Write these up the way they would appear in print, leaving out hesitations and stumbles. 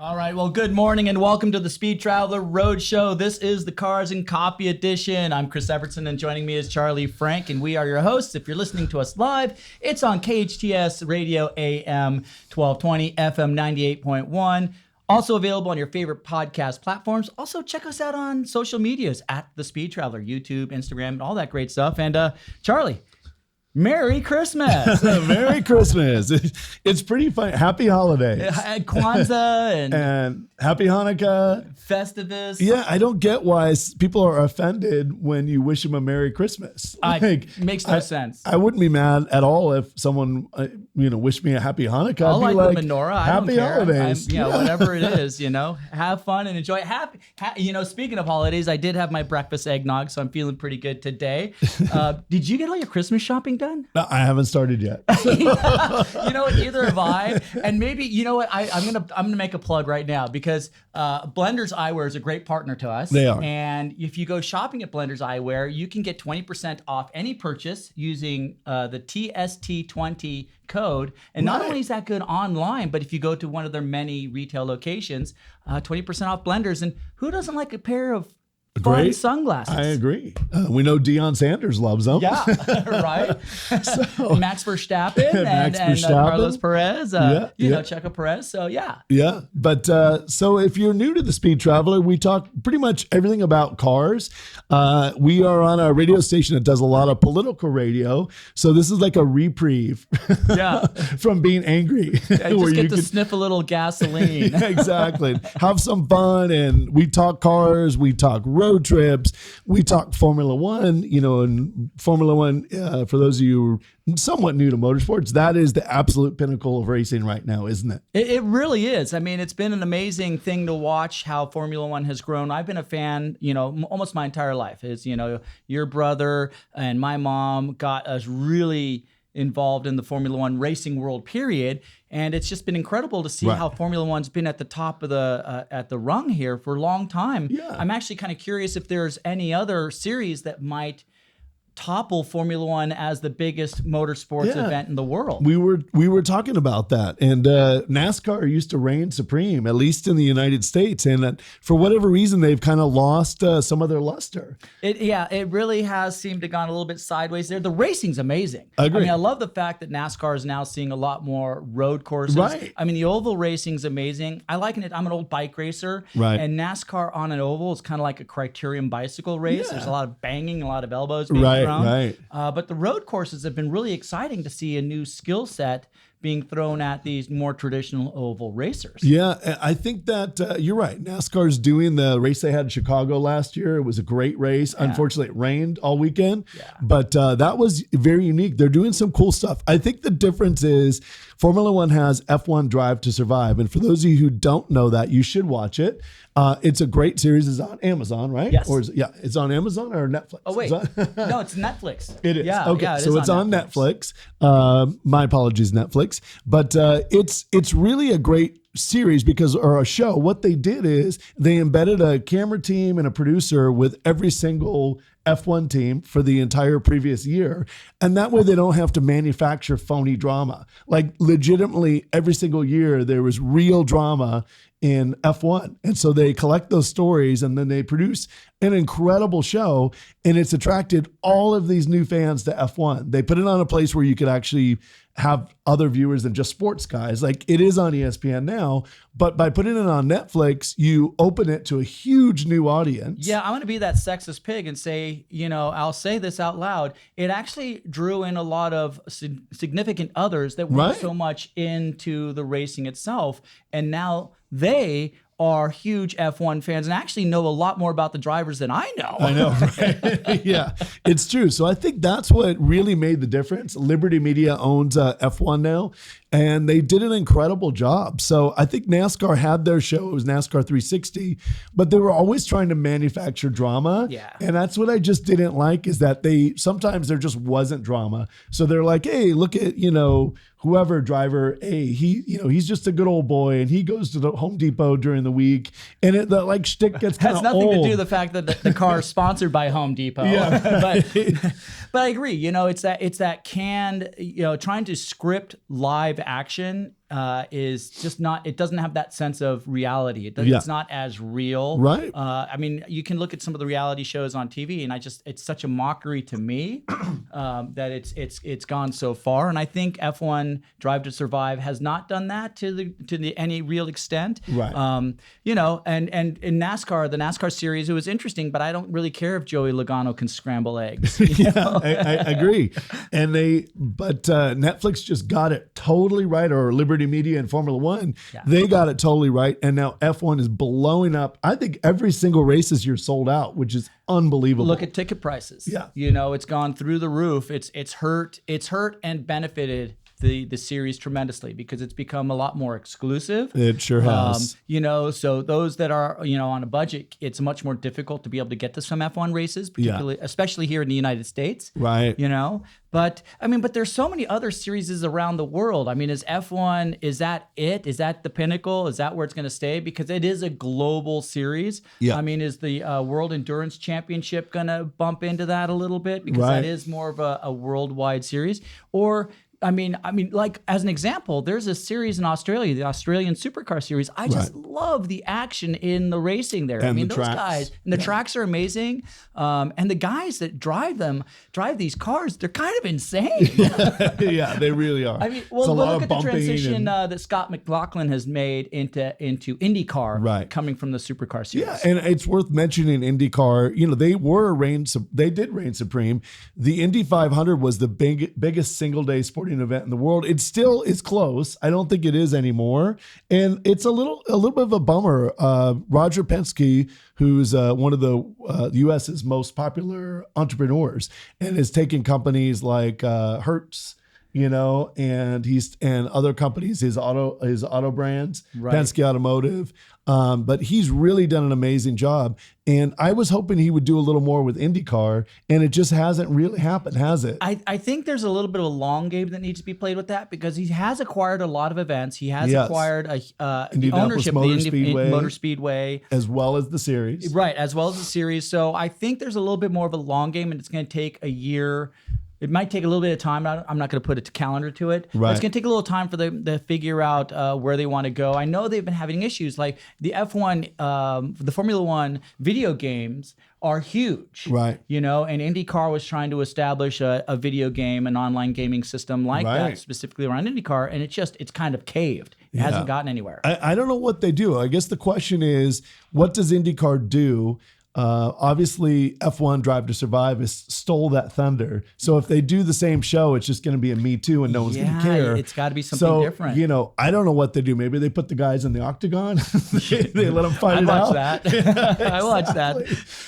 All right, well, good morning and welcome to the Speed Traveler Roadshow. This is the Cars and Copy edition. I'm Chris Evertsen, and joining me is Charlie Frank, and we are your hosts. If you're listening to us live, it's on KHTS Radio AM 1220, FM 98.1. Also available on your favorite podcast platforms. Also, check us out on social medias at the Speed Traveler, YouTube, Instagram, and all that great stuff. And Charlie, Merry Christmas. Merry Christmas. It's pretty fun. Happy holidays. Kwanzaa and Happy Hanukkah. Festivus. Yeah, I don't get why people are offended when you wish them a Merry Christmas. Makes no sense. I wouldn't be mad at all if someone, wished me a Happy Hanukkah. I'll I'd be like the menorah. I happy don't care. holidays. Whatever it is, have fun and enjoy. Speaking of holidays, I did have my breakfast eggnog, so I'm feeling pretty good today. Did you get all your Christmas shopping done? No, I haven't started yet. Neither have I. And maybe, I'm gonna make a plug right now because Blenders Eyewear is a great partner to us. They are. And if you go shopping at Blenders Eyewear, you can get 20% off any purchase using the TST20 code. And not only is that good online, but if you go to one of their many retail locations, 20% off Blenders. And who doesn't like a pair of fun sunglasses? I agree. We know Deion Sanders loves them. Yeah, right. Max Verstappen and Carlos Perez. Checo Perez. So yeah. Yeah, but so if you're new to the Speed Traveler, we talk pretty much everything about cars. We are on a radio station that does a lot of political radio, so this is like a reprieve. Yeah. From being angry. Just get to sniff a little gasoline. Yeah, exactly. Have some fun, and we talk cars. We talk road trips. We talk Formula One, and Formula One, for those of you who are somewhat new to motorsports, that is the absolute pinnacle of racing right now, isn't it? It really is. I mean, it's been an amazing thing to watch how Formula One has grown. I've been a fan, almost my entire life. Your brother and my mom got us really involved in the Formula One racing world, period. And it's just been incredible to see how Formula One's been at the top of the rung here for a long time. Yeah. I'm actually kind of curious if there's any other series that might topple Formula One as the biggest motorsports event in the world. We were talking about that, and NASCAR used to reign supreme, at least in the United States, and for whatever reason, they've kind of lost some of their luster. It really has seemed to have gone a little bit sideways there. The racing's amazing. I agree. I love the fact that NASCAR is now seeing a lot more road courses. Right. I mean, the oval racing's amazing. I liken it. I'm an old bike racer, and NASCAR on an oval is kind of like a criterium bicycle race. Yeah. There's a lot of banging, a lot of elbows being thrown. Right. But the road courses have been really exciting to see a new skill set being thrown at these more traditional oval racers. Yeah, I think that you're right. NASCAR's doing the race they had in Chicago last year. It was a great race. Yeah. Unfortunately, it rained all weekend, but that was very unique. They're doing some cool stuff. I think the difference is Formula One has F1 Drive to Survive. And for those of you who don't know that, you should watch it. It's a great series. It's on Amazon, right? Yes. Or it's on Amazon or Netflix? Oh, wait. No, it's Netflix. It is. Yeah, okay. It so is it's on Netflix. My apologies, Netflix. But it's really a great series or a show. What they did is they embedded a camera team and a producer with every single F1 team for the entire previous year. And that way they don't have to manufacture phony drama. Like legitimately every single year there was real drama in F1. And so they collect those stories and then they produce an incredible show, and it's attracted all of these new fans to F1. They put it on a place where you could actually have other viewers than just sports guys. Like it is on ESPN now, but by putting it on Netflix, you open it to a huge new audience. Yeah, I'm going to be that sexist pig and say, I'll say this out loud. It actually drew in a lot of significant others that weren't so much into the racing itself. And now they are huge F1 fans and actually know a lot more about the drivers than I know. I know, right? Yeah, it's true. So I think that's what really made the difference. Liberty Media owns F1 now, and they did an incredible job. So I think NASCAR had their show. It was NASCAR 360, but they were always trying to manufacture drama. Yeah. And that's what I just didn't like, is that sometimes there just wasn't drama. So they're like, hey, look at, whoever driver A, he's just a good old boy, and he goes to the Home Depot during the week, and the shtick gets kind of has nothing old. to do with the fact that the car is sponsored by Home Depot. Yeah. but I agree. It's that canned, trying to script live action is just not. It doesn't have that sense of reality. It's not as real. Right. I mean, you can look at some of the reality shows on TV, and it's such a mockery to me that it's gone so far. And I think F1 Drive to Survive has not done that to any real extent. Right. You know, and in NASCAR, the NASCAR series, it was interesting, but I don't really care if Joey Logano can scramble eggs. I agree. And Netflix just got it totally right, or Liberty Media and Formula One, they got it totally right. And now F1 is blowing up. I think every single race this year sold out, which is unbelievable. Look at ticket prices. Yeah. You know, it's gone through the roof. It's hurt and benefited the series tremendously because it's become a lot more exclusive. It sure has. You know, so those that are, you know, on a budget, it's much more difficult to be able to get to some F1 races, particularly, especially here in the United States. Right. You know, but I mean, but there's so many other series around the world. I mean, is F1, is that it? Is that the pinnacle? Is that where it's going to stay? Because it is a global series. Yeah. I mean, is the World Endurance Championship going to bump into that a little bit? Because that is more of a worldwide series. Or I mean, like as an example, there's a series in Australia, the Australian Supercar Series. I just love the action in the racing there. And I mean, the those tracks. guys, and the tracks are amazing. And the guys that drive these cars, they're kind of insane. Yeah, they really are. I mean, well, look at the transition that Scott McLaughlin has made into IndyCar, coming from the Supercar Series. Yeah, and it's worth mentioning IndyCar. You know, they did reign supreme. The Indy 500 was the biggest single day sporting event in the world. It still is close. I don't think it is anymore, and it's a little bit of a bummer. Roger Penske, who's one of the U.S.'s most popular entrepreneurs, and has taken companies like Hertz, you know, and other companies, his auto brands, Penske Automotive. But he's really done an amazing job. And I was hoping he would do a little more with IndyCar, and it just hasn't really happened, has it? I think there's a little bit of a long game that needs to be played with that because he has acquired a lot of events. He has acquired the ownership of the Indy Motor Speedway. As well as the series. Right, as well as the series. So I think there's a little bit more of a long game, and it's going to take a year. It might take a little bit of time. I'm not going to put a calendar to it. Right. But it's going to take a little time for them to figure out where they want to go. I know they've been having issues. Like the F1, the Formula One video games are huge. Right. You know, and IndyCar was trying to establish a video game, an online gaming system like that, specifically around IndyCar, and it's kind of caved. It hasn't gotten anywhere. I don't know what they do. I guess the question is, what does IndyCar do? Obviously, F1 Drive to Survive stole that thunder. So if they do the same show, it's just going to be a Me Too, and no one's going to care. It's got to be something different. You know, I don't know what they do. Maybe they put the guys in the octagon. they let them fight it out. I watch that. I watch that.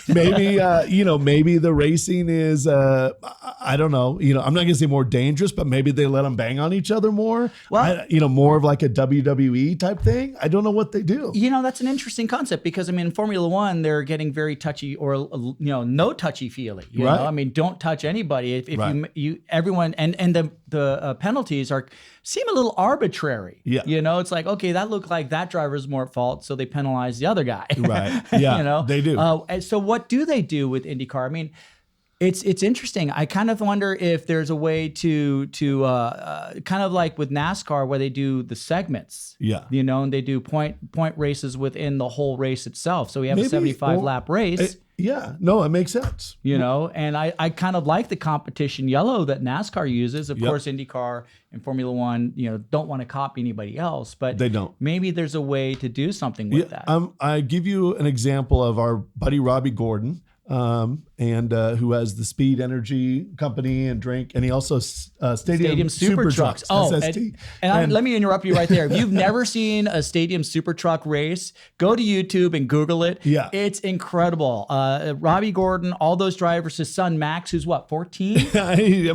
Maybe maybe the racing is I don't know. You know, I'm not going to say more dangerous, but maybe they let them bang on each other more. Well, more of like a WWE type thing. I don't know what they do. You know, that's an interesting concept because I mean, in Formula One, they're getting very touchy or no touchy feely. You know, I mean, don't touch anybody. If you everyone and the penalties seem a little arbitrary. Yeah, you know, it's like okay, that looked like that driver's more at fault, so they penalize the other guy. Right. Yeah, you know, they do. And so what do they do with IndyCar? I mean, it's interesting. I kind of wonder if there's a way to kind of like with NASCAR where they do the segments. Yeah. You know, and they do point races within the whole race itself. So we have a 75 lap race. No, it makes sense. You know, and I kind of like the competition yellow that NASCAR uses. Of course, IndyCar and Formula One, you know, don't want to copy anybody else, but they don't. Maybe there's a way to do something with that. I give you an example of our buddy Robbie Gordon. Who has the Speed Energy Company and drink, and he also Stadium Super Trucks. And let me interrupt you right there. If you've never seen a Stadium Super Truck race, go to YouTube and Google it. Yeah, it's incredible. Robbie Gordon, all those drivers. His son Max, who's what, 14?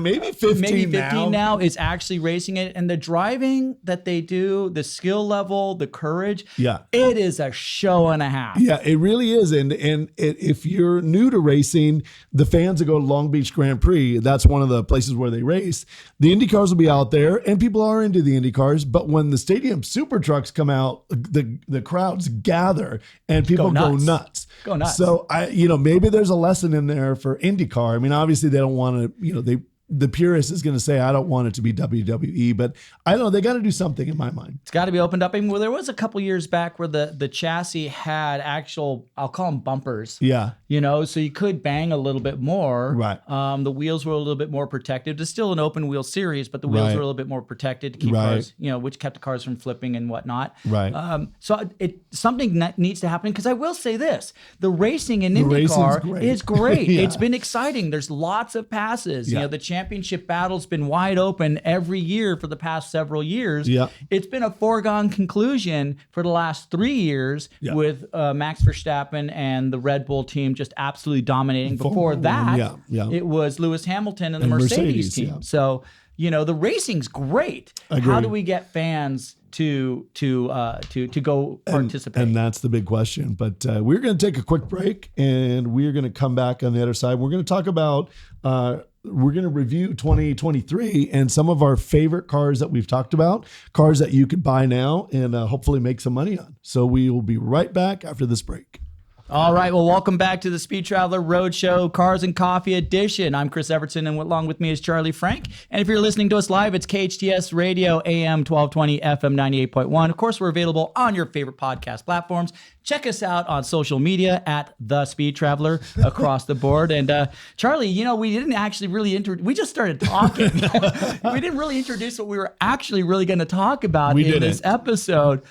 Maybe 15 now, is actually racing it, and the driving that they do, the skill level, the courage. Yeah, it is a show and a half. Yeah, it really is. And if you're new to racing, the fans that go to Long Beach Grand Prix, that's one of the places where they race. The Indy cars will be out there, and people are into the Indy cars. But when the Stadium Super Trucks come out, the crowds gather and people go nuts. Go nuts. So maybe there's a lesson in there for IndyCar. I mean, obviously they don't want to. the purist is going to say, I don't want it to be WWE, but I don't know. They got to do something in my mind. It's got to be opened up. I mean, well, there was a couple years back where the chassis had actual, I'll call them bumpers. Yeah. You know, so you could bang a little bit more. Right. The wheels were a little bit more protected. It's still an open wheel series, but the wheels were a little bit more protected to keep cars, you know, which kept the cars from flipping and whatnot. Right. So something that needs to happen, because I will say this, the racing in IndyCar is great. Yeah. It's been exciting. There's lots of passes. You know, the championship battle's been wide open every year for the past several years. Yeah. It's been a foregone conclusion for the last 3 years with Max Verstappen and the Red Bull team just absolutely dominating. Before that, it was Lewis Hamilton and the Mercedes team. Yeah. So, you know, the racing's great. How do we get fans to go participate? And that's the big question. But we're going to take a quick break, and we're going to come back on the other side. We're going to talk about we're going to review 2023 and some of our favorite cars that we've talked about, cars that you could buy now and hopefully make some money on. So we will be right back after this break. All right. Well, welcome back to the Speed Traveler Roadshow Cars and Coffee Edition. I'm Chris Evertsen, and along with me is Charlie Frank. And if you're listening to us live, it's KHTS Radio, AM 1220, FM 98.1. Of course, we're available on your favorite podcast platforms. Check us out on social media at The Speed Traveler across the board. And Charlie, you know, we didn't actually really we just started talking. We didn't really introduce what we were actually really going to talk about this episode.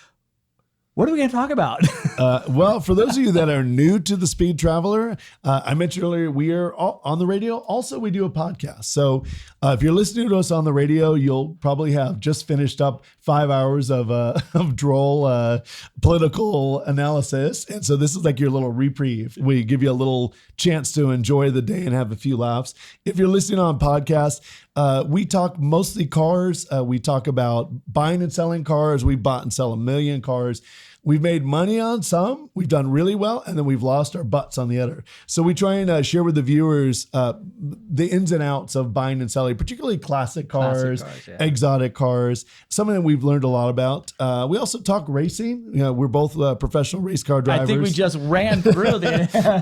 What are we going to talk about? Well, for those of you that are new to the Speed Traveler, I mentioned earlier, we are on the radio. Also, we do a podcast. So if you're listening to us on the radio, you'll probably have just finished up 5 hours of droll political analysis. And so this is like your little reprieve. We give you a little chance to enjoy the day and have a few laughs. If you're listening on podcast, we talk mostly cars. We talk about buying and selling cars. We bought and sell 1 million cars. We've made money on some, we've done really well, and then we've lost our butts on the other. So we try and share with the viewers the ins and outs of buying and selling, particularly classic cars, exotic cars, something that we've learned a lot about. We also talk racing. You know, we're both professional race car drivers. I think we just ran through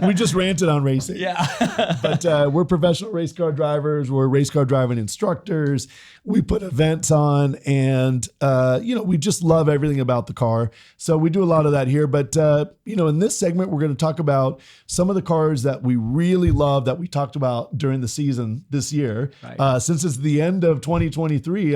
We just ranted on racing. Yeah. But we're professional race car drivers. We're race car driving instructors. We put events on, and you know, we just love everything about the car. So we do a lot of that here. But you know, in this segment, we're going to talk about some of the cars that we really love that we talked about during the season this year. Right. Since it's the end of 2023,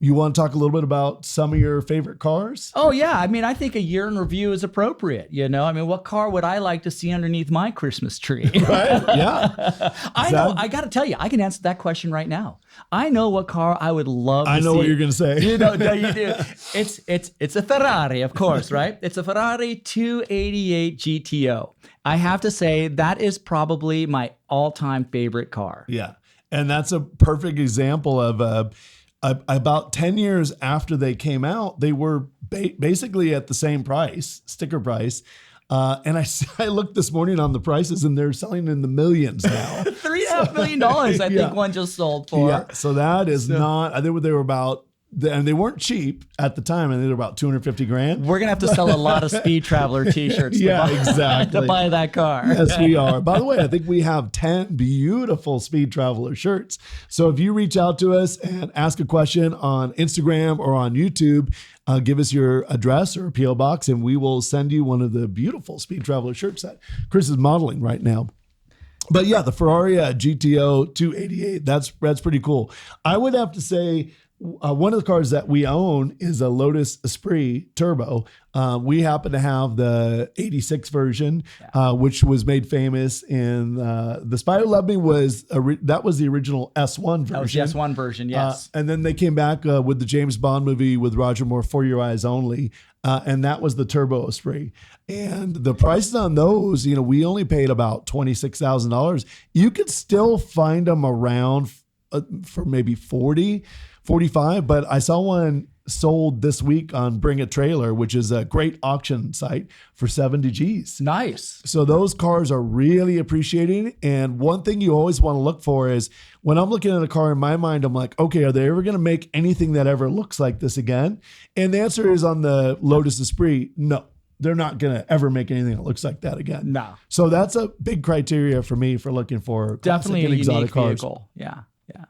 you want to talk a little bit about some of your favorite cars? Oh, yeah. I mean, I think a year in review is appropriate. You know, I mean, what car would I like to see underneath my Christmas tree? Right. Yeah. I know. I got to tell you, I can answer that question right now. I know what car I would love to see. I know what you're going to say. You know, no, you do. It's a Ferrari, of course, right? It's a Ferrari 288 GTO. I have to say that is probably my all-time favorite car. Yeah. And that's a perfect example of about 10 years after they came out, they were basically at the same price, sticker price. And I looked this morning on the prices, and they're selling in the millions now. $3.5 million, I think one just sold for. Yeah, so that is not, I think they were about, and they weren't cheap at the time, and they were about $250,000. We're gonna have to sell a lot of Speed Traveler T-shirts. Exactly. To buy that car. Yes, we are. By the way, I think we have 10 beautiful Speed Traveler shirts. So if you reach out to us and ask a question on Instagram or on YouTube, give us your address or a P.O. box, and we will send you one of the beautiful Speed Traveler shirts that Chris is modeling right now. But yeah, the Ferrari GTO 288, that's pretty cool. I would have to say, one of the cars that we own is a Lotus Esprit Turbo. We happen to have the 86 version, which was made famous in the Spy Who Loved Me that was the original S1 version. That was the S1 version, yes. And then they came back with the James Bond movie with Roger Moore, For Your Eyes Only. And that was the Turbo Esprit. And the prices on those, you know, we only paid about $26,000. You could still find them around for maybe 40, 45, but I saw one sold this week on Bring a Trailer, which is a great auction site, for 70 G's. Nice. So those cars are really appreciating. And one thing you always want to look for is, when I'm looking at a car, in my mind, I'm like, okay, are they ever going to make anything that ever looks like this again? And the answer is, on the Lotus Esprit, no. They're not going to ever make anything that looks like that again. No. So that's a big criteria for me for looking for definitely and a exotic unique cars. vehicle. Yeah. Yeah.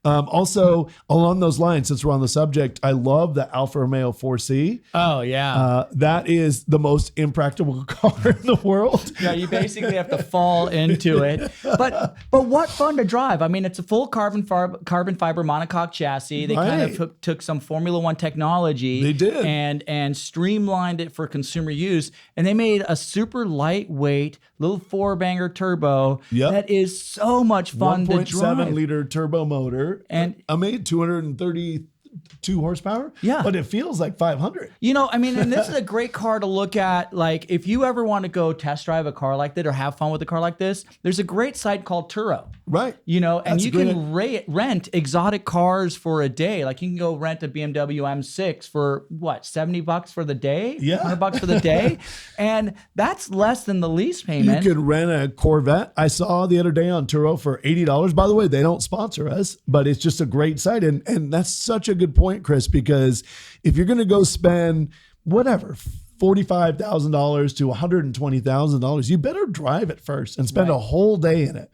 Also, along those lines, since we're on the subject, I love the Alfa Romeo 4C. Oh, yeah. That is the most impractical car in the world. Yeah, you basically have to fall into it. But what fun to drive. I mean, it's a full carbon fiber monocoque chassis. They kind of took some Formula One technology. They did. And streamlined it for consumer use. And they made a super lightweight little 4-banger turbo that is so much fun to drive. 1.7 liter turbo motor. And I made 232 horsepower. Yeah. But it feels like 500. You know, I mean, and this is a great car to look at. Like, if you ever want to go test drive a car like that or have fun with a car like this, there's a great site called Turo. Right. You know, and you can rent exotic cars for a day. Like, you can go rent a BMW M6 for what, $70 for the day? Yeah. $100 for the day. And that's less than the lease payment. You could rent a Corvette. I saw the other day on Turo for $80. By the way, they don't sponsor us, but it's just a great site. And that's such a good point, Chris, because if you're going to go spend whatever, $45,000 to $120,000, you better drive it first and spend a whole day in it.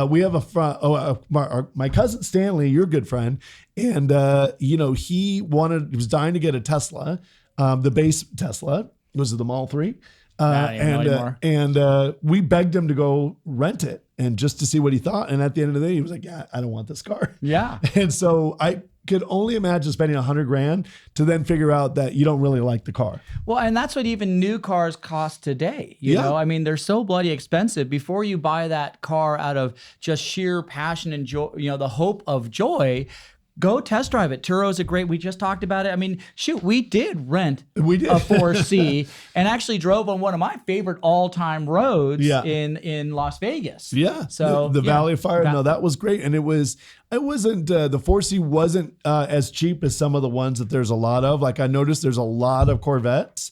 We have my cousin Stanley, your good friend, and he was dying to get a Tesla, the base Tesla. Was it the Model 3? And we begged him to go rent it and just to see what he thought. And at the end of the day, he was like, "Yeah, I don't want this car." Yeah. And so I could only imagine spending $100,000 to then figure out that you don't really like the car. Well, and that's what even new cars cost today. You know, I mean, they're so bloody expensive. Before you buy that car out of just sheer passion and joy, you know, the hope of joy, go test drive it. Turo is we just talked about it. I mean, shoot, we did rent a 4C and actually drove on one of my favorite all-time roads in Las Vegas. Yeah. So the Valley of Fire. No, that was great. And it wasn't, the 4C wasn't as cheap as some of the ones that there's a lot of. Like, I noticed there's a lot of Corvettes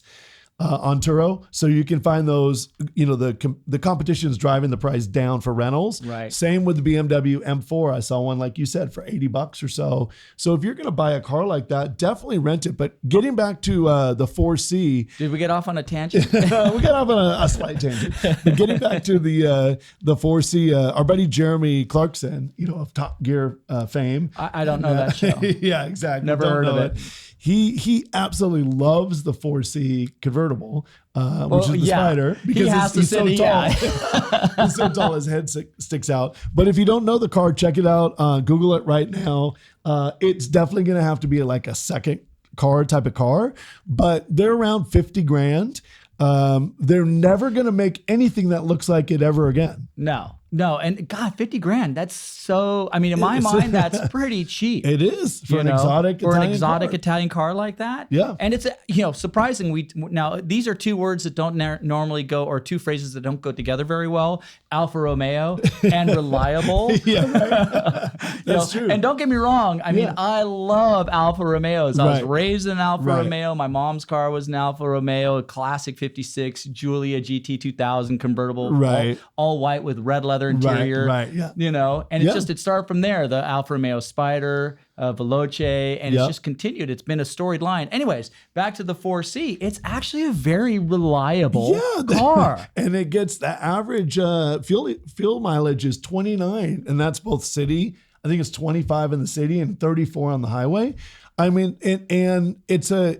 on Turo, so you can find those. You know, the competition is driving the price down for rentals. Right. Same with the BMW M4. I saw one, like you said, for $80 or so. So if you're going to buy a car like that, definitely rent it. But getting back to the 4C, did we get off on a tangent? we got off on a slight tangent. But getting back to the 4C, our buddy Jeremy Clarkson, you know, of Top Gear fame. I don't know that show. Yeah, exactly. Never heard of it. He absolutely loves the 4C convertible, which is the Spider, because he's so tall. He's so tall, his head sticks out. But if you don't know the car, check it out. Google it right now. It's definitely going to have to be like a second car type of car, but they're around $50,000. They're never going to make anything that looks like it ever again. No. And God, $50,000. That's so, I mean, in my mind, that's pretty cheap. It is for an exotic Italian car like that. Yeah. And it's, surprising. Now these are two words that don't normally go, or two phrases that don't go together very well. Alfa Romeo and reliable. That's true. And don't get me wrong. I mean, I love Alfa Romeos. I was raised in an Alfa Romeo. My mom's car was an Alfa Romeo, a classic 56 Giulia GT 2000 convertible. All white with red leather interior. You know, and it started from there. The Alfa Romeo Spider, Veloce, and it's just continued. It's been a storied line. Anyways, back to the 4C. It's actually a very reliable car. And it gets the average fuel mileage is 29, and that's both city. I think it's 25 in the city and 34 on the highway. I mean, and it's a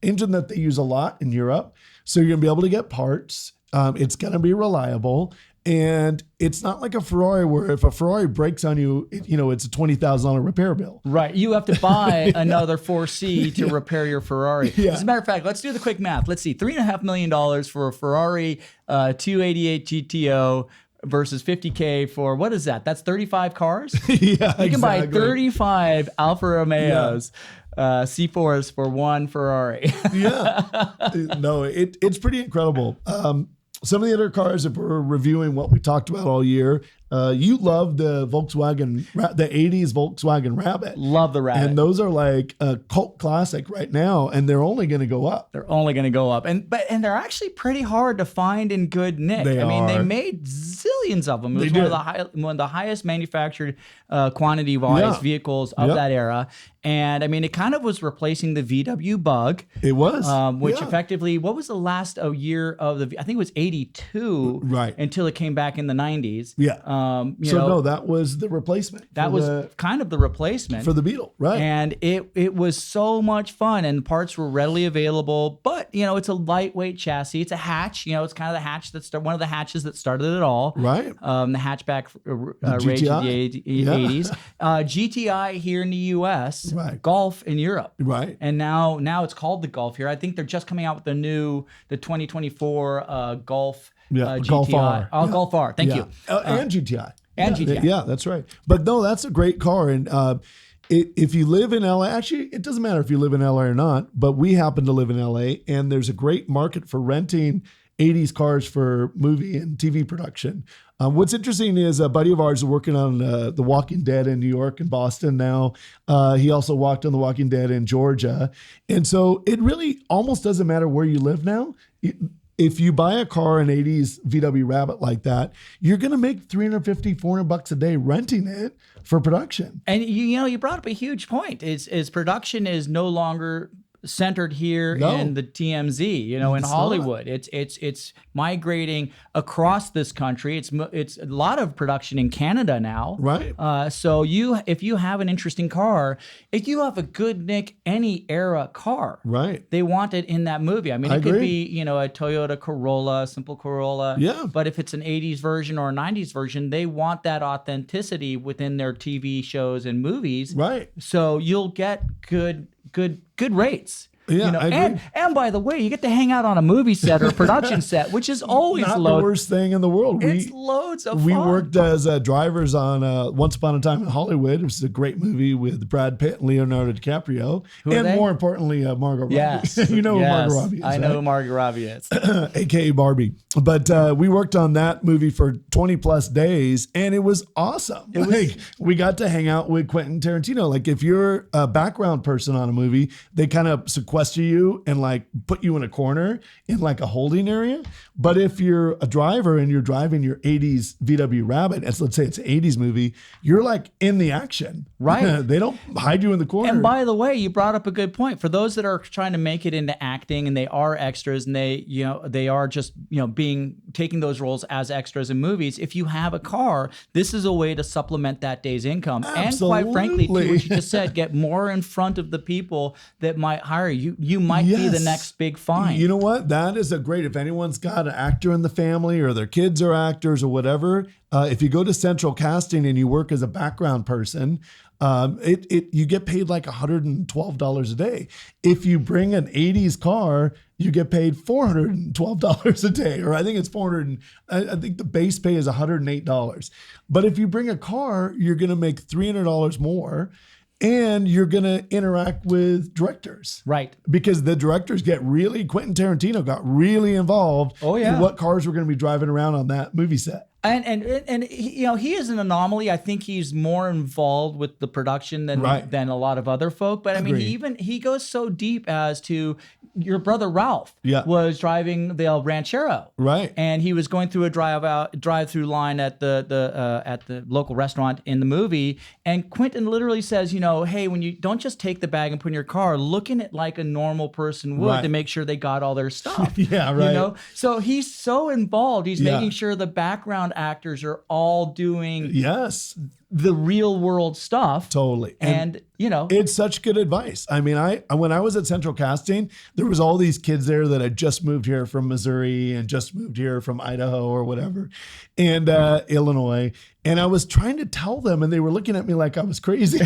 engine that they use a lot in Europe. So you're gonna be able to get parts. It's gonna be reliable. And it's not like a Ferrari where if a Ferrari breaks on you, it's a $20,000 repair bill. Right. You have to buy another 4C to repair your Ferrari. As a matter of fact, let's do the quick math. Let's see, $3.5 million for a Ferrari 288 GTO versus $50K for, what is that? That's 35 cars? You can buy 35 Alfa Romeos. C4s for one Ferrari. No, it's pretty incredible. Some of the other cars that we're reviewing, what we talked about all year, you love the Volkswagen, the 80s Volkswagen Rabbit. Love the Rabbit. And those are like a cult classic right now, and they're only going to go up. And they're actually pretty hard to find in good nick. I mean, they made zillions of them. It was one of the highest manufactured quantity-wise vehicles of that era. And I mean, it kind of was replacing the VW Bug. It was. Which effectively, what was the last year of I think it was 82. Right. Until it came back in the 90s. No, that was the replacement. That was kind of the replacement for the Beetle, right? And it was so much fun, and parts were readily available. But it's a lightweight chassis. It's a hatch. It's kind of the hatch one of the hatches that started it all. Right. The hatchback rage of the 80s. GTI here in the U.S. Right. Golf in Europe. Right. And now it's called the Golf here. I think they're just coming out with the 2024 Golf. GTI. Golf R. Golf R. Thank you. And GTI. And GTI. Yeah, that's right. But no, that's a great car. And if you live in LA, actually, it doesn't matter if you live in LA or not, but we happen to live in LA, and there's a great market for renting 80s cars for movie and TV production. What's interesting is a buddy of ours is working on The Walking Dead in New York and Boston now. He also walked on The Walking Dead in Georgia. And so it really almost doesn't matter where you live now. If you buy a car, an 80s VW Rabbit like that, you're going to make $350, $400 a day renting it for production. And you brought up a huge point. Is production is no longer centered here in the TMZ, in Hollywood. It's migrating across this country. It's a lot of production in Canada now. Right. So if you have an interesting car, if you have a good Nick any era car, right, they want it in that movie. I mean, it could be a Toyota Corolla, simple Corolla. Yeah. But if it's an 80s version or a 90s version, they want that authenticity within their TV shows and movies. Right. So you'll get good rates. Yeah, I agree. And by the way, you get to hang out on a movie set or a production set, which is always not the worst thing in the world. It's loads of fun. We worked as drivers on Once Upon a Time in Hollywood, which is a great movie with Brad Pitt and Leonardo DiCaprio, more importantly, Margot Robbie. Yes, who Margot Robbie is. I know who Margot Robbie is, aka Barbie. But we worked on that movie for 20 plus days, and it was awesome. We got to hang out with Quentin Tarantino. Like, if you're a background person on a movie, they kind of sequester you and put you in a corner in a holding area. But if you're a driver and you're driving your 80s VW Rabbit, let's say it's an 80s movie, you're in the action. Right. They don't hide you in the corner. And by the way, you brought up a good point. For those that are trying to make it into acting and they are extras and they are just, taking those roles as extras in movies, if you have a car, this is a way to supplement that day's income. Absolutely. And quite frankly, to what you just said, get more in front of the people that might hire you. You might be the next big find. You know what? That is if anyone's got an actor in the family or their kids are actors or whatever, if you go to Central Casting and you work as a background person, you get paid $112 a day. If you bring an 80s car, you get paid $412 a day, or I think it's I think the base pay is $108. But if you bring a car, you're going to make $300 more. And you're going to interact with directors. Right. Because the directors Quentin Tarantino got really involved in what cars were going to be driving around on that movie set. And he is an anomaly. I think he's more involved with the production than a lot of other folk. But I mean, he goes so deep as to your brother Ralph was driving the El Ranchero, right? And he was going through a drive-through line at the local restaurant in the movie. And Quentin literally says, hey, when you don't just take the bag and put in your car, look in it like a normal person would to make sure they got all their stuff. Yeah, right. So he's so involved. He's making sure the background actors are all doing the real world stuff. Totally. And it's such good advice. I mean, when I was at Central Casting, there was all these kids there that had just moved here from Missouri and just moved here from Idaho or whatever, and Illinois. And I was trying to tell them, and they were looking at me like I was crazy.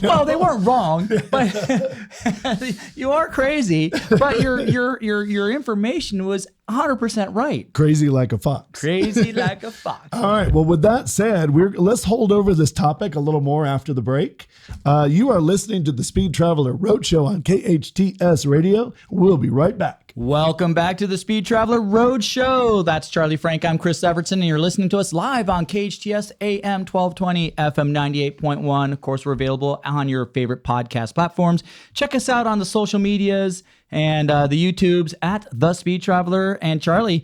Well, they weren't wrong, but you are crazy. But your information was 100% right. Crazy like a fox. Crazy like a fox. All right. Well, with that said, let's hold over this topic a little more after the break. You are listening to the Speed Traveler Roadshow on KHTS Radio. We'll be right back. Welcome back to the Speed Traveler Roadshow. That's Charlie Frank. I'm Chris Evertsen, and you're listening to us live on KHTS AM 1220, FM 98.1. Of course, we're available on your favorite podcast platforms. Check us out on the social medias and the YouTubes at The Speed Traveler. And Charlie,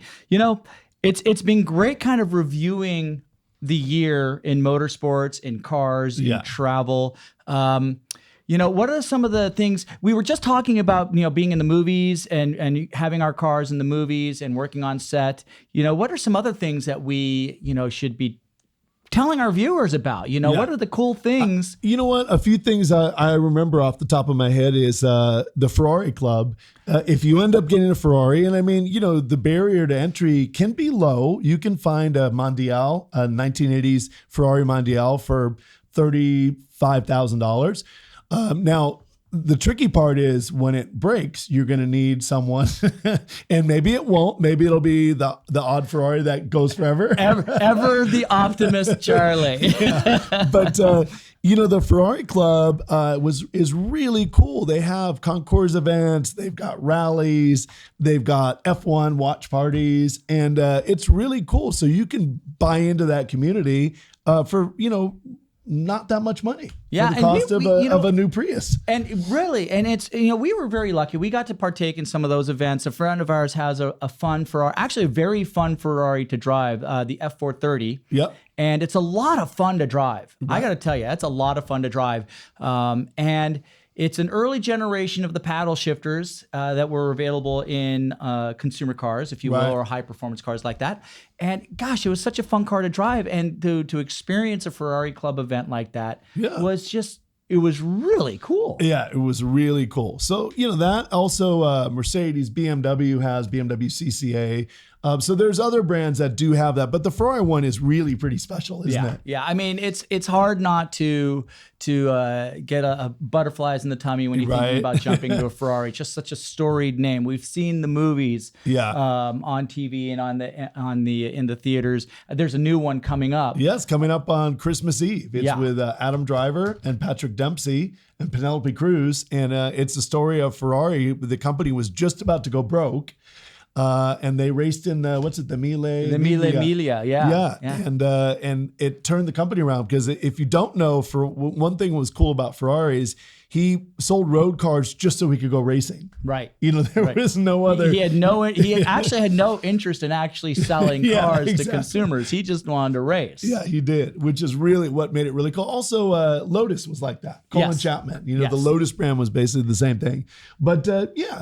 it's been great kind of reviewing the year in motorsports, in cars, in travel. What are some of the things we were just talking about, being in the movies and having our cars in the movies and working on set? What are some other things that we, should be telling our viewers about? You know, what are the cool things? You know what? A few things I remember off the top of my head is the Ferrari Club. If you end up getting a Ferrari, and I mean, you know, the barrier to entry can be low. You can find a Mondial, a 1980s Ferrari Mondial for $35,000. Now, the tricky part is when it breaks, you're going to need someone, and maybe it won't. Maybe it'll be the odd Ferrari that goes forever. Ever the optimist, Charlie. But you know, the Ferrari Club is really cool. They have concours events, they've got rallies, they've got F1 watch parties, and it's really cool. So you can buy into that community for, you know, not that much money. Yeah, for the cost of a new Prius. And really, and it's, you know, we were very lucky. We got to partake in some of those events. A friend of ours has a fun Ferrari, actually a very fun Ferrari to drive, the F430. Yep. And it's a lot of fun to drive. Right. I got to tell you, that's a lot of fun to drive. And it's an early generation of the paddle shifters that were available in consumer cars, if you will, or high performance cars like that. And gosh, it was such a fun car to drive. And to experience a Ferrari Club event like that was just, it was really cool. Yeah, it was really cool. So, you know, that also Mercedes, BMW has BMW CCA. So there's other brands that do have that, but the Ferrari one is really pretty special, isn't it? Yeah, I mean, it's hard not to get a butterflies in the tummy when you think about jumping into a Ferrari. Just such a storied name. We've seen the movies on TV and in the theaters. There's a new one coming up. Yes, coming up on Christmas Eve. It's with Adam Driver and Patrick Dempsey and Penelope Cruz, and it's the story of Ferrari. The company was just about to go broke. And they raced in the Mille Miglia, and it turned the company around, because if you don't know, for one thing was cool about Ferrari is he sold road cars just so he could go racing. Right. You know, there was no other. He actually had no interest in actually selling cars to consumers. He just wanted to race. Yeah, he did, which is really what made it really cool. Also, Lotus was like that. Colin Chapman. You know, the Lotus brand was basically the same thing. But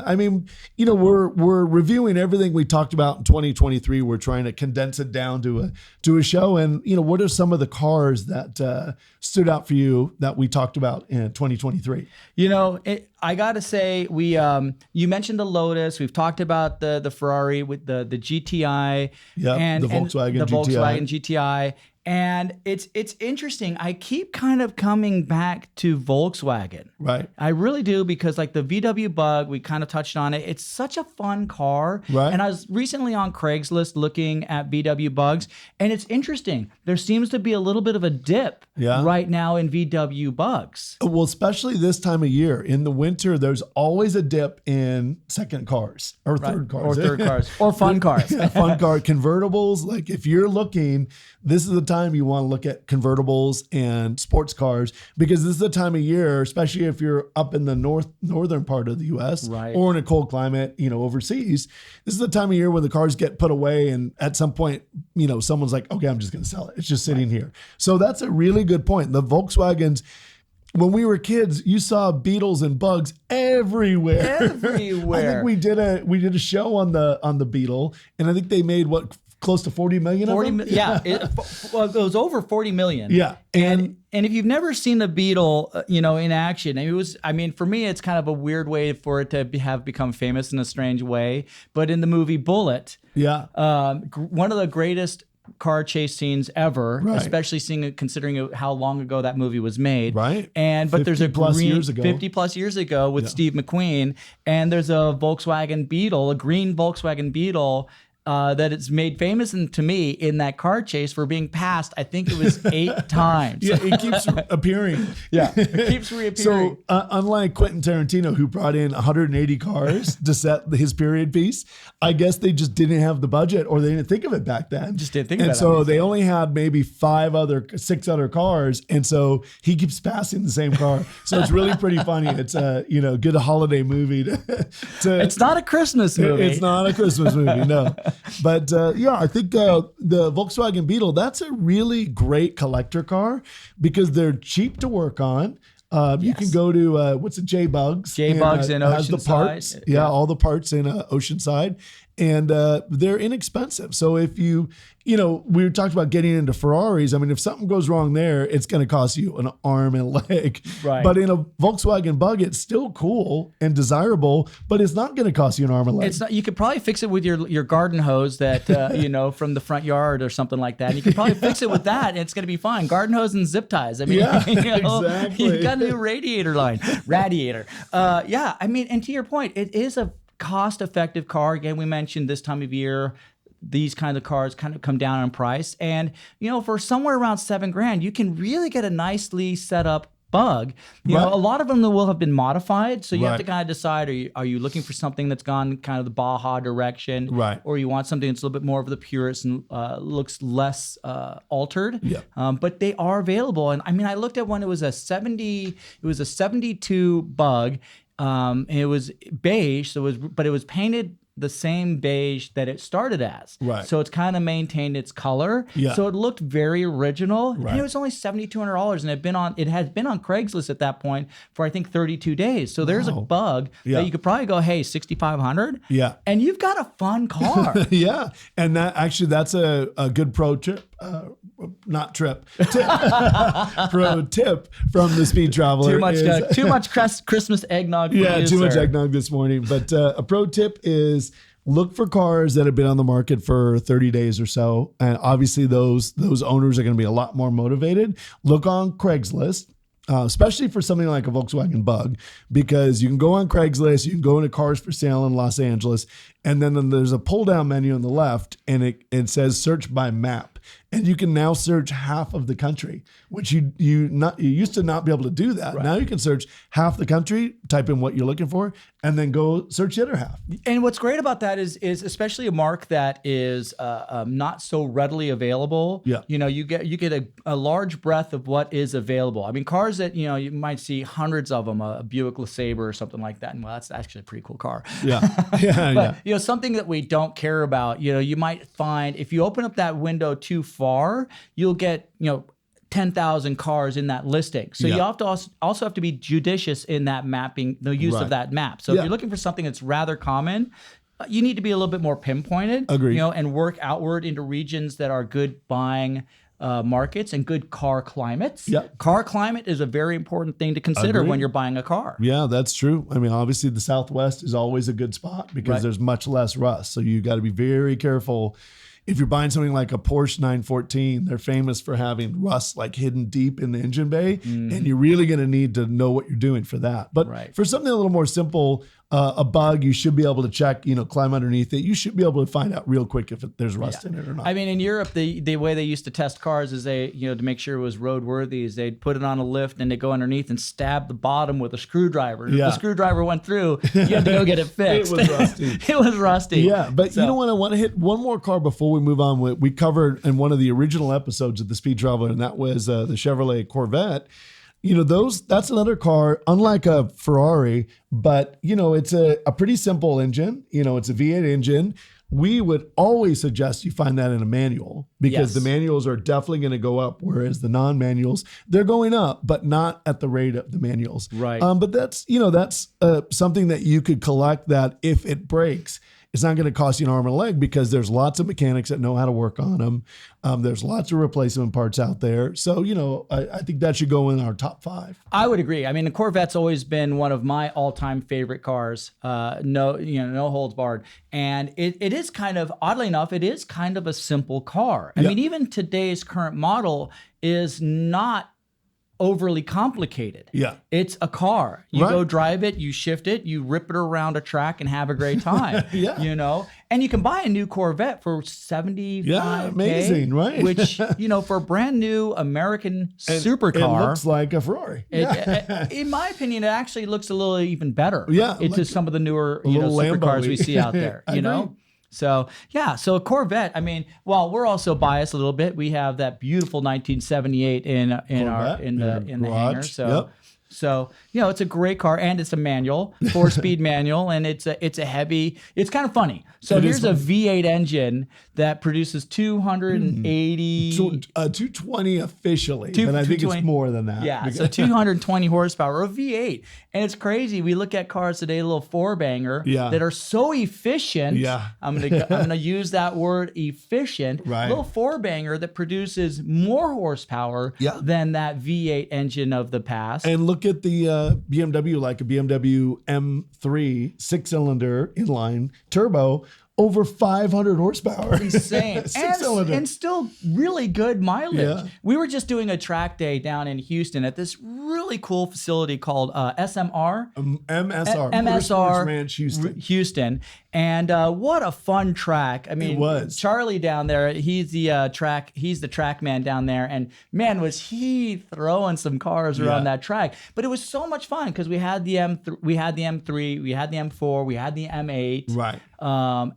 I mean, you know, we're reviewing everything we talked about in 2023. We're trying to condense it down to a show. And, you know, what are some of the cars that stood out for you that we talked about in 2023? You know, I gotta say, you mentioned the Lotus. We've talked about the Ferrari with the GTI, and the Volkswagen GTI. And it's interesting. I keep kind of coming back to Volkswagen. Right. I really do, because like the VW Bug, we kind of touched on it. It's such a fun car. Right. And I was recently on Craigslist looking at VW Bugs, and it's interesting. There seems to be a little bit of a dip right now in VW Bugs. Well, especially this time of year. In the winter, there's always a dip in second cars or third cars. Or fun cars. Fun car convertibles. Like if you're looking, this is the time you want to look at convertibles and sports cars, because this is the time of year, especially if you're up in the northern part of the U.S. or in a cold climate, you know, overseas. This is the time of year when the cars get put away, and at some point, you know, someone's like, okay, I'm just going to sell it. It's just sitting here. So that's a really good point. The Volkswagens, when we were kids, you saw Beetles and Bugs everywhere. I think we did a show on the Beetle, and I think they made close to 40 million of them? Yeah. It was over 40 million. Yeah. And if you've never seen the Beetle, you know, in action, for me, it's kind of a weird way for it to have become famous in a strange way. But in the movie Bullet, one of the greatest car chase scenes ever, especially considering how long ago that movie was made. Right. But there's a 50 plus years ago with Steve McQueen, and there's a Volkswagen Beetle, a green Volkswagen Beetle, that it's made famous to me in that car chase for being passed. I think it was 8 times. Yeah, it keeps appearing. It keeps reappearing. So unlike Quentin Tarantino, who brought in 180 cars to set his period piece, I guess they just didn't have the budget, or they didn't think of it back then. Just didn't think about it. And so they only had maybe 6 other cars, and so he keeps passing the same car. So it's really pretty funny. It's a good holiday movie. It's not a Christmas movie. It's not a Christmas movie, no. But I think the Volkswagen Beetle, that's a really great collector car, because they're cheap to work on. You can go to J-Bugs. J-Bugs in Oceanside. Has the parts. All the parts in Oceanside. and they're inexpensive. So if we talked about getting into Ferraris. I mean, if something goes wrong there, it's going to cost you an arm and a leg. Right. But in a Volkswagen Bug, it's still cool and desirable, but it's not going to cost you an arm and a leg. It's not. You could probably fix it with your garden hose that from the front yard or something like that. And you could probably fix it with that, and it's going to be fine. Garden hose and zip ties. I mean, exactly. You've got a new radiator. I mean, and to your point, it is a cost-effective car. Again, we mentioned this time of year, these kind of cars kind of come down in price. And, for somewhere around $7,000, you can really get a nicely set up Bug. A lot of them will have been modified. So you have to kind of decide, are you looking for something that's gone kind of the Baja direction? Right. Or you want something that's a little bit more of the purist and looks less altered? Yeah. But they are available. And I mean, I looked at one, it was a 72 Bug. And it was beige, but it was painted the same beige that it started as. Right. So it's kind of maintained its color. Yeah. So it looked very original. Right. And it was only $7,200, and it had been on Craigslist at that point for I think 32 days. So there's a Bug that you could probably go, hey, $6,500. Yeah. And you've got a fun car. Yeah. And that's a good pro tip. Pro tip from the Speed Traveler. Too much Christmas eggnog. Too much eggnog this morning. But a pro tip is look for cars that have been on the market for 30 days or so. And obviously those owners are going to be a lot more motivated. Look on Craigslist. Especially for something like a Volkswagen Bug, because you can go on Craigslist, you can go into cars for sale in Los Angeles, and then there's a pull down menu on the left, and it says search by map, and you can now search half of the country, which you used to not be able to do that. Right. Now you can search half the country, type in what you're looking for, and then go search the other half. And what's great about that is especially a marque that is not so readily available. Yeah. You get a large breadth of what is available. I mean, cars that you might see hundreds of them, a Buick LeSabre or something like that. And well, that's actually a pretty cool car. Yeah. But something that we don't care about. You might find if you open up that window too far, you'll get 10,000 cars in that listing. So you have to also have to be judicious in that mapping, the use of that map. So if you're looking for something that's rather common, you need to be a little bit more pinpointed. Agreed. And work outward into regions that are good buying markets and good car climates. Yep. Car climate is a very important thing to consider when you're buying a car. Yeah, that's true. I mean, obviously the Southwest is always a good spot because there's much less rust. So you got to be very careful. If you're buying something like a Porsche 914, they're famous for having rust like hidden deep in the engine bay, and you're really going to need to know what you're doing for that. But for something a little more simple, a Bug, you should be able to check, climb underneath it. You should be able to find out real quick if there's rust in it or not. I mean, in Europe, the way they used to test cars is they, to make sure it was roadworthy, is they'd put it on a lift and they go underneath and stab the bottom with a screwdriver. If the screwdriver went through, you had to go get it fixed. It was rusty. It was rusty. Yeah, but you know what? I want to hit one more car before we move on. We covered in one of the original episodes of the Speed Traveler, and that was the Chevrolet Corvette. That's another car, unlike a Ferrari, but it's a pretty simple engine. It's a V8 engine. We would always suggest you find that in a manual because the manuals are definitely going to go up, whereas the non-manuals, they're going up, but not at the rate of the manuals. Right. But that's something that you could collect that if it breaks, it's not going to cost you an arm and a leg because there's lots of mechanics that know how to work on them. There's lots of replacement parts out there. So, I think that should go in our top 5. I would agree. I mean, the Corvette's always been one of my all-time favorite cars. No holds barred. And it is kind of, oddly enough, it is kind of a simple car. I mean, even today's current model is not overly complicated. Yeah. It's a car. You go drive it, you shift it, you rip it around a track and have a great time. And you can buy a new Corvette for $75,000. Yeah, amazing, right? Which, for a brand new American supercar. It looks like a Ferrari. In my opinion, it actually looks a little even better. Yeah. Into some of the newer, supercars we see out there, So a Corvette. I mean, well, we're also biased a little bit. We have that beautiful 1978 in the hangar. So, it's a great car, and it's a manual, 4-speed manual, and it's a heavy. It's kind of funny. So here's a V8 engine that produces 280, 220 officially, but I think it's more than that. Yeah, so 220 horsepower, a V8, and it's crazy. We look at cars today, a little 4-banger, that are so efficient. Yeah, I'm gonna use that word, efficient. Right, little 4-banger that produces more horsepower than that V8 engine of the past. And look at the BMW, like a BMW M3 6-cylinder inline turbo. Over 500 horsepower. Insane. and still really good mileage. Yeah. We were just doing a track day down in Houston at this really cool facility called MSR. MSR Ranch, Houston. And what a fun track. I mean, it was. Charlie down there, he's the track man down there. And man, was he throwing some cars around that track. But it was so much fun because we had the M3, we had the M3, we had the M4, we had the M8. Right.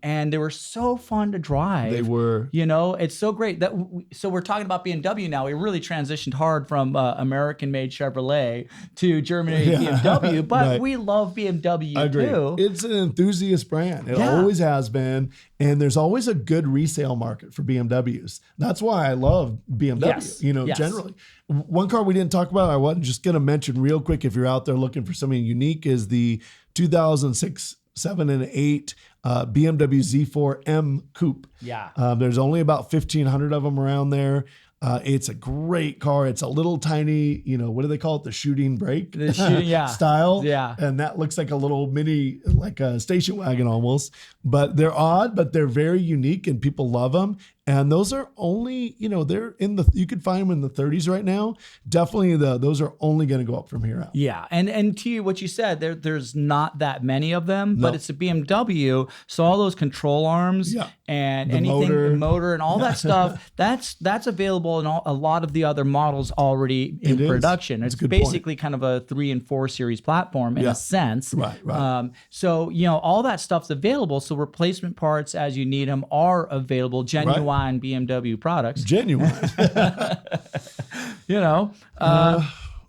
And they were so fun to drive. They were. It's so great that. So we're talking about BMW now. We really transitioned hard from American-made Chevrolet to German-made BMW, but we love BMW too. It's an enthusiast brand. It always has been, and there's always a good resale market for BMWs. That's why I love BMW. Generally. One car we didn't talk about, I wasn't just going to mention real quick. If you're out there looking for something unique, is the 2006. 7 and 8 BMW Z4M Coupe. Yeah. There's only about 1,500 of them around there. It's a great car. It's a little tiny, what do they call it? The shooting brake style. Yeah. And that looks like a little mini, like a station wagon almost. But they're odd, but they're very unique and people love them. And those are only, they're you could find them in the 30s right now. Definitely those are only going to go up from here out. Yeah. And to you, what you said, there's not that many of them, but it's a BMW. So all those control arms and the motor and all that stuff, that's available in a lot of the other models already in production. It's basically kind of a 3 and 4 series platform in a sense. Right. So, all that stuff's available. So replacement parts as you need them are available, genuine BMW products. Genuine.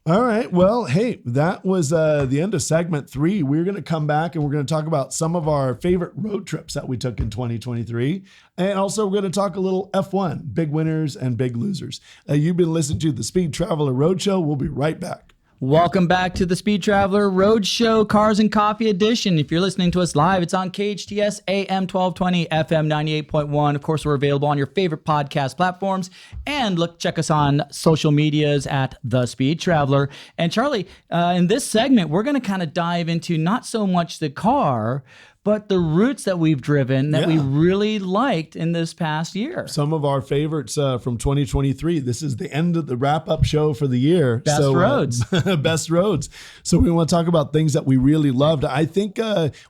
All right. Well, hey, that was the end of segment 3. We're going to come back and we're going to talk about some of our favorite road trips that we took in 2023. And also we're going to talk a little F1, big winners and big losers. You've been listening to the Speed Traveler Roadshow. We'll be right back. Welcome back to the Speed Traveler Roadshow Cars and Coffee Edition. If you're listening to us live, it's on KHTS AM 1220, FM 98.1. Of course, we're available on your favorite podcast platforms. And check us on social medias at The Speed Traveler. And Charlie, in this segment, we're going to kind of dive into not so much the car, but the routes that we've driven that we really liked in this past year. Some of our favorites from 2023. This is the end of the wrap-up show for the year. Best roads. Best roads. So we want to talk about things that we really loved. I think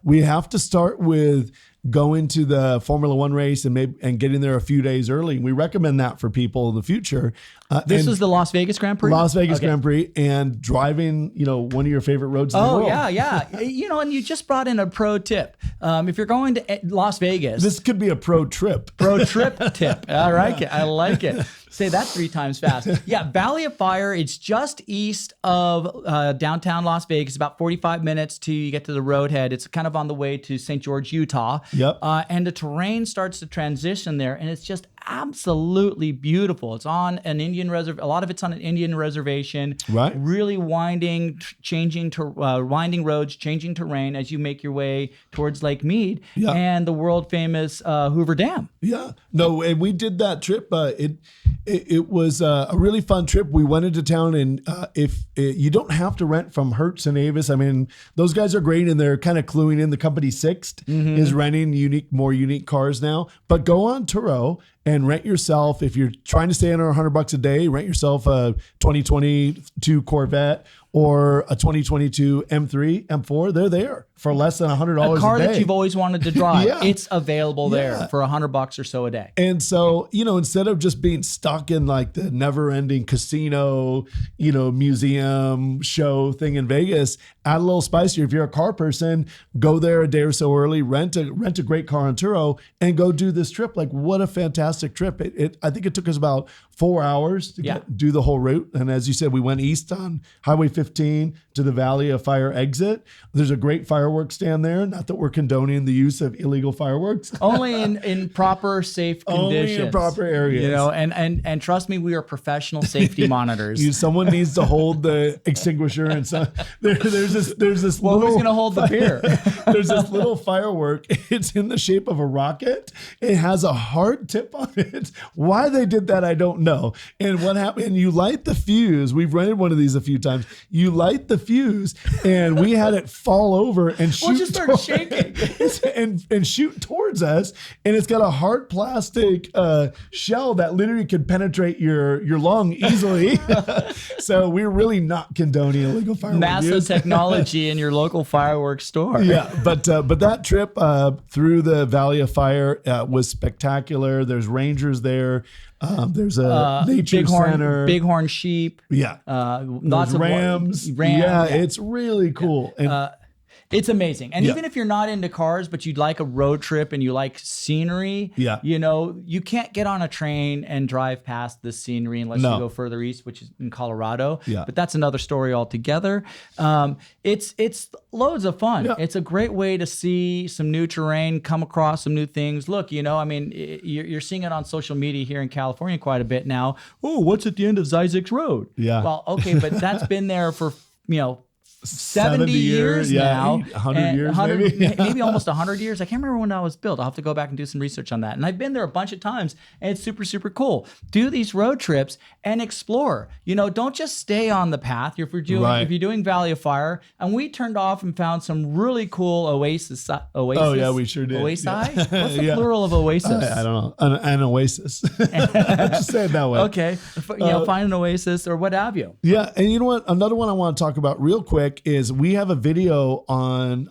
we have to start with going to the Formula One race and getting there a few days early. We recommend that for people in the future. This is the Las Vegas Grand Prix? Las Vegas Grand Prix, and driving, one of your favorite roads in the world. Oh, yeah. And you just brought in a pro tip. If you're going to Las Vegas. This could be a pro trip. Pro trip tip. All right. I like it. Say that 3 times fast. Yeah, Valley of Fire. It's just east of downtown Las Vegas, about 45 minutes till you get to the roadhead. It's kind of on the way to St. George, Utah. Yep. And the terrain starts to transition there, and it's just absolutely beautiful. It's on an Indian reservation. A lot of it's on an Indian reservation. Right. Really winding roads, changing terrain as you make your way towards Lake Mead and the world famous Hoover Dam. Yeah. No, and we did that trip. It was a really fun trip. We went into town, and you don't have to rent from Hertz and Avis. I mean, those guys are great, and they're kind of cluing in. The company Sixt is renting more unique cars now. But go on Turo and rent yourself, if you're trying to stay under $100 a day, rent yourself a 2022 Corvette or a 2022 M3, M4. They're there for less than $100 a day. A car that you've always wanted to drive. It's available there for $100 or so a day. And so, instead of just being stuck in like the never ending casino, museum show thing in Vegas, add a little spicier. If you're a car person, go there a day or so early, rent a great car on Turo and go do this trip. Like, what a fantastic trip. I think it took us about 4 hours to do the whole route. And as you said, we went east on Highway 50 I-15 to the Valley of Fire exit. There's a great fireworks stand there. Not that we're condoning the use of illegal fireworks. Only in proper, safe conditions. Only in proper areas. You know, and trust me, we are professional safety monitors. Someone needs to hold the extinguisher, and so there's this. Well, who's gonna hold the beer? There's this little firework. It's in the shape of a rocket. It has a hard tip on it. Why they did that, I don't know. And what happened? And you light the fuse. We've rented one of these a few times. You light the fuse, and we had it fall over and shoot. We'll just start shaking and shoot towards us. And it's got a hard plastic shell that literally could penetrate your lung easily. So we're really not condoning illegal fireworks. NASA technology in your local fireworks store. Yeah, but that trip through the Valley of Fire was spectacular. There's rangers there. There's a nature center. Bighorn sheep. Yeah. Lots of rams. Yeah, it's really cool. Yeah. And it's amazing. And even if you're not into cars, but you'd like a road trip and you like scenery, you know, you can't get on a train and drive past this scenery unless you go further east, which is in Colorado. Yeah. But that's another story altogether. It's loads of fun. Yeah. It's a great way to see some new terrain, come across some new things. Look, you know, I mean, you're seeing it on social media here in California quite a bit now. Oh, what's at the end of Zizek's Road? Yeah. Well, okay, but that's been there for, you know, 70 years now. 100 years, maybe almost 100 years. I can't remember when that was built. I'll have to go back and do some research on that. And I've been there a bunch of times, and it's super, super cool. Do these road trips and explore. You know, don't just stay on the path. If you're doing Valley of Fire, and we turned off and found some really cool oasis. Oh yeah, we sure did. Oasis? What's the plural of oasis? I don't know. An oasis. Just say it that way. Okay. You know, find an oasis or what have you. Yeah, and you know what? Another one I want to talk about real quick is we have a video on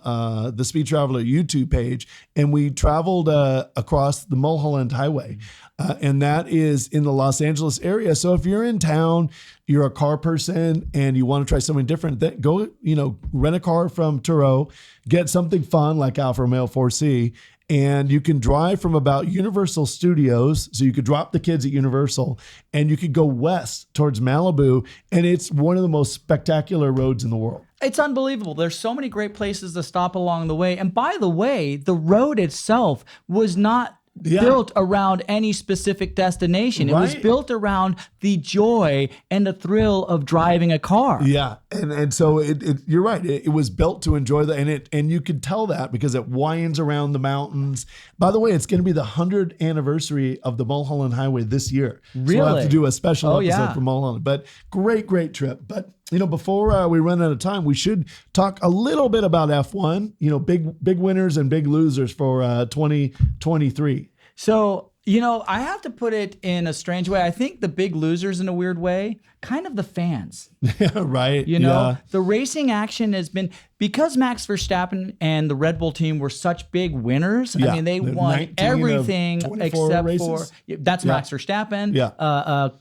the Speed Traveler YouTube page, and we traveled across the Mulholland Highway, and that is in the Los Angeles area. So if you're in town, you're a car person, and you want to try something different, then go, you know, rent a car from Turo, get something fun like Alfa Romeo 4C, and you can drive from about Universal Studios. So you could drop the kids at Universal, and you could go west towards Malibu. And it's one of the most spectacular roads in the world. It's unbelievable. There's so many great places to stop along the way. And by the way, the road itself was not built around any specific destination. It was built around the joy and the thrill of driving a car. Yeah, and so you're right. It was built to enjoy that, and you could tell that because it winds around the mountains. By the way, it's going to be the 100th anniversary of the Mulholland Highway this year. Really? So we'll have to do a special episode for Mulholland. But great trip. But you know, before we run out of time, we should talk a little bit about F1. You know, big winners and big losers for 2023. So, you know, I have to put it in a strange way. I think the big losers in a weird way, kind of the fans. Right. You know, the racing action has been, because Max Verstappen and the Red Bull team were such big winners. I mean, they won everything except races. That's Max Verstappen.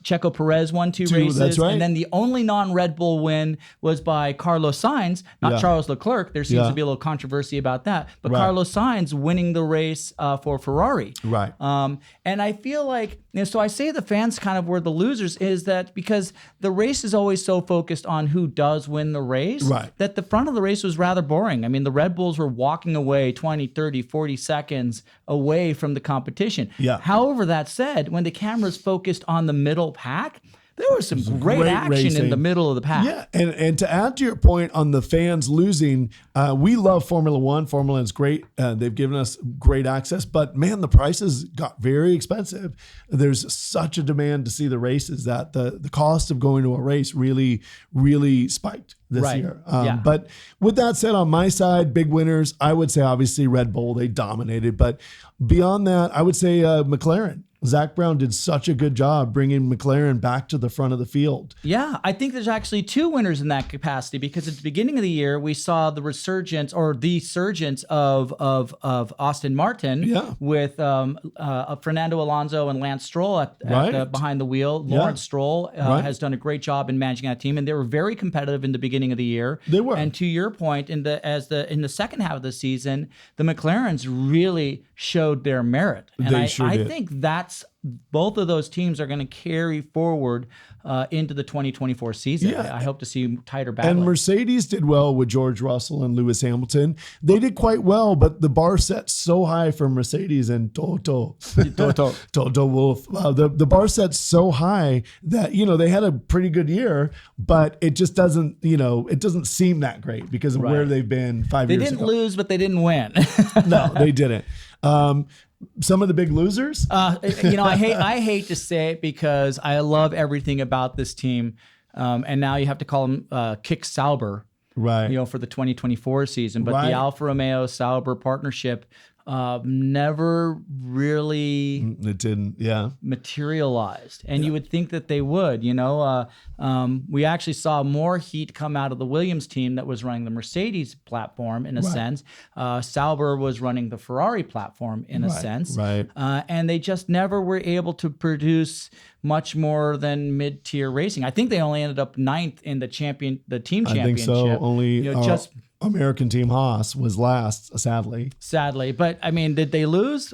Checo Perez won two races. That's right. And then the only non-Red Bull win was by Carlos Sainz, not Charles Leclerc. There seems to be a little controversy about that. But Carlos Sainz winning the race for Ferrari. Right. And I feel like, you know, so I say the fans kind of were the losers, is that because the race is always so focused on who does win the race, that the front of the race was rather boring. I mean, the Red Bulls were walking away 20, 30, 40 seconds away from the competition. However, that said, when the camera's focused on the middle pack, there was some great action racing in the middle of the pack. Yeah, and to add to your point on the fans losing, we love Formula One. Formula One's great. They've given us great access, but man, the prices got very expensive. There's such a demand to see the races that the cost of going to a race really spiked this year. But with that said, on my side, big winners, I would say obviously Red Bull, they dominated. But beyond that, I would say McLaren. Zach Brown did such a good job bringing McLaren back to the front of the field. Yeah, I think there's actually two winners in that capacity, because at the beginning of the year, we saw the resurgence or the surgence of Aston Martin with Fernando Alonso and Lance Stroll behind the wheel. Lawrence Stroll has done a great job in managing that team, and they were very competitive in the beginning of the year. They were. And to your point, in the second half of the season, the McLarens really showed their merit. And I think that's both of those teams are going to carry forward into the 2024 season. Yeah. I hope to see tighter battling. And Mercedes did well with George Russell and Lewis Hamilton. They did quite well, but the bar set so high for Mercedes and Toto Wolff. The bar set so high that, they had a pretty good year, but it just doesn't, it doesn't seem that great because of where they've been 5 years ago. They didn't lose, but they didn't win. No, they didn't. Some of the big losers? I hate to say it because I love everything about this team. And now you have to call him Kick Sauber, right? For the 2024 season. But the Alfa Romeo Sauber partnership never really materialized. And you would think that they would, we actually saw more heat come out of the Williams team that was running the Mercedes platform in a sense. Sauber was running the Ferrari platform in a sense. And they just never were able to produce much more than mid-tier racing. I think they only ended up 9th in the team championship. I think so. Only just American team Haas was last, sadly. But I mean, did they lose?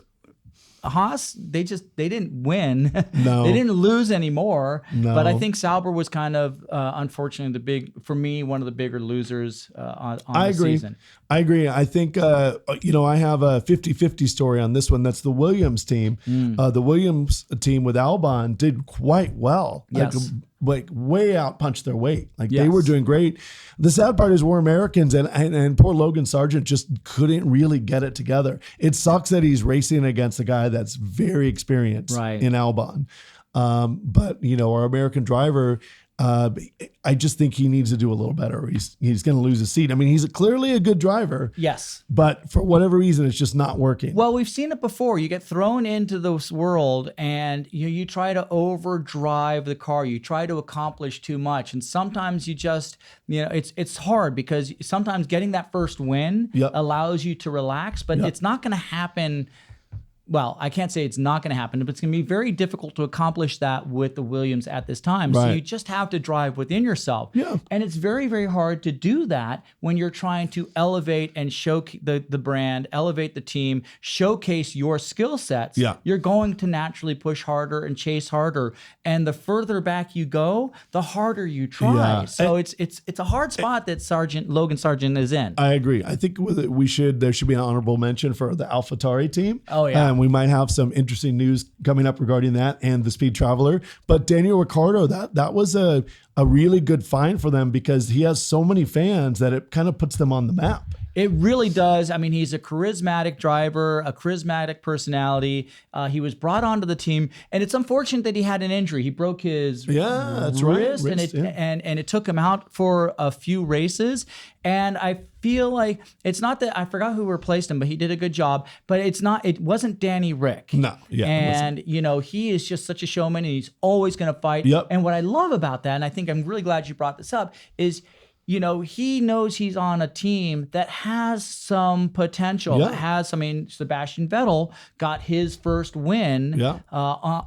Haas, they didn't win. No. They didn't lose anymore. No. But I think Sauber was kind of, unfortunately, one of the bigger losers on the season. I agree. I think, I have a 50-50 story on this one. That's the Williams team. The Williams team with Albon did quite well. Yes. Like way out punched their weight. They were doing great. The sad part is we're Americans and poor Logan Sargent just couldn't really get it together. It sucks that he's racing against a guy that's very experienced in Albon. But our American driver, I just think he needs to do a little better. He's going to lose his seat. I mean, he's clearly a good driver. Yes. But for whatever reason, it's just not working. Well, we've seen it before. You get thrown into this world and you try to overdrive the car. You try to accomplish too much. And sometimes you just, it's hard because sometimes getting that first win allows you to relax, but it's not going to happen. Well, I can't say it's not going to happen, but it's going to be very difficult to accomplish that with the Williams at this time. So you just have to drive within yourself. Yeah. And it's very, very hard to do that when you're trying to elevate and show the brand, elevate the team, showcase your skill sets. Yeah. You're going to naturally push harder and chase harder. And the further back you go, the harder you try. Yeah. So it's a hard spot that Logan Sargent is in. I agree. I think there should be an honorable mention for the AlphaTauri team. Oh, yeah. We might have some interesting news coming up regarding that and the Speed Traveler. But Daniel Ricciardo, that was a really good find for them because he has so many fans that it kind of puts them on the map. It really does. I mean, he's a charismatic driver, a charismatic personality. He was brought onto the team, and it's unfortunate that he had an injury. He broke his wrist, and it took him out for a few races. And I feel like it's not that I forgot who replaced him, but he did a good job. But it wasn't Danny Rick. No, and he is just such a showman, and he's always going to fight. Yep. And what I love about that, and I think I'm really glad you brought this up, is he knows he's on a team that has some potential. Yeah. Sebastian Vettel got his first win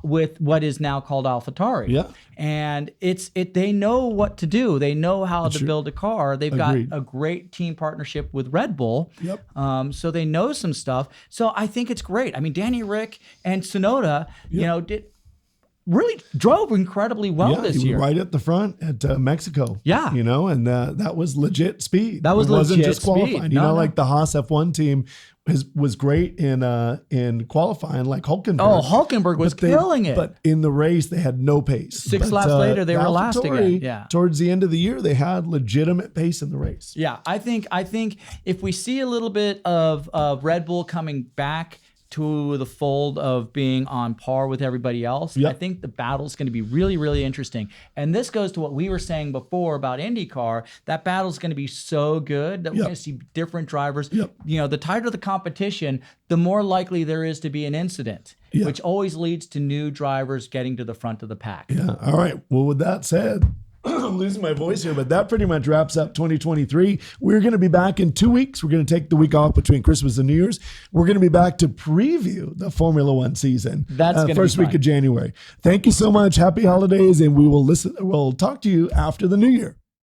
with what is now called AlphaTauri. Yeah. And they know what to do. They know how to build a car. They've got a great team partnership with Red Bull. Yep. So they know some stuff. So I think it's great. I mean, Danny Rick and Tsunoda, really drove incredibly well this year. Right at the front at Mexico. Yeah. And that was legit speed. That was it wasn't legit just qualifying. speed. Like the Haas F1 team was great in qualifying, like Hulkenberg. Oh, Hulkenberg was killing it. But in the race, they had no pace. Six laps later, they were last again. Yeah. Towards the end of the year, they had legitimate pace in the race. Yeah, I think if we see a little bit of Red Bull coming back to the fold of being on par with everybody else, I think the battle's going to be really, really interesting. And this goes to what we were saying before about IndyCar. That battle's going to be so good that we're going to see different drivers. The tighter the competition, the more likely there is to be an incident, which always leads to new drivers getting to the front of the pack. Yeah. All right. Well, with that said, I'm losing my voice here, but that pretty much wraps up 2023. We're going to be back in 2 weeks. We're going to take the week off between Christmas and New Year's. We're going to be back to preview the Formula One season. That's going to be first week of January. Thank you so much. Happy holidays, and we'll talk to you after the New Year.